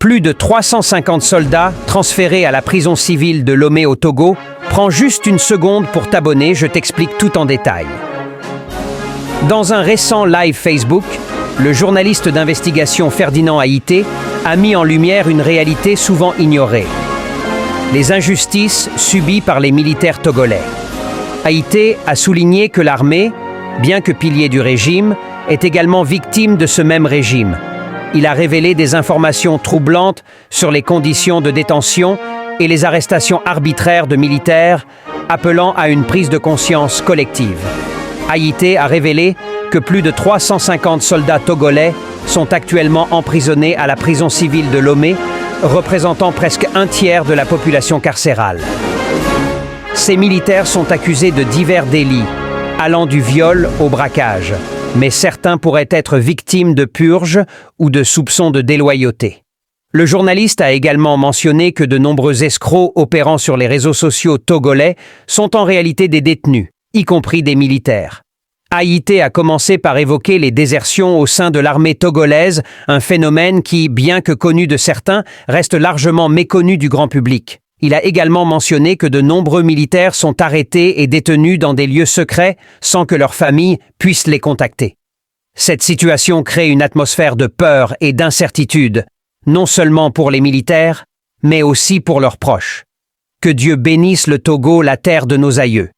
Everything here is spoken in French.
Plus de 350 soldats transférés à la prison civile de Lomé au Togo. Prends juste une seconde pour t'abonner, je t'explique tout en détail. Dans un récent live Facebook, le journaliste d'investigation Ferdinand Haïté a mis en lumière une réalité souvent ignorée. Les injustices subies par les militaires togolais. Haïté a souligné que l'armée, bien que pilier du régime, est également victime de ce même régime. Il a révélé des informations troublantes sur les conditions de détention et les arrestations arbitraires de militaires, appelant à une prise de conscience collective. Haïté a révélé que plus de 350 soldats togolais sont actuellement emprisonnés à la prison civile de Lomé, représentant presque un tiers de la population carcérale. Ces militaires sont accusés de divers délits, allant du viol au braquage, mais certains pourraient être victimes de purges ou de soupçons de déloyauté. Le journaliste a également mentionné que de nombreux escrocs opérant sur les réseaux sociaux togolais sont en réalité des détenus, y compris des militaires. Haïté a commencé par évoquer les désertions au sein de l'armée togolaise, un phénomène qui, bien que connu de certains, reste largement méconnu du grand public. Il a également mentionné que de nombreux militaires sont arrêtés et détenus dans des lieux secrets sans que leurs familles puissent les contacter. Cette situation crée une atmosphère de peur et d'incertitude, non seulement pour les militaires, mais aussi pour leurs proches. Que Dieu bénisse le Togo, la terre de nos aïeux.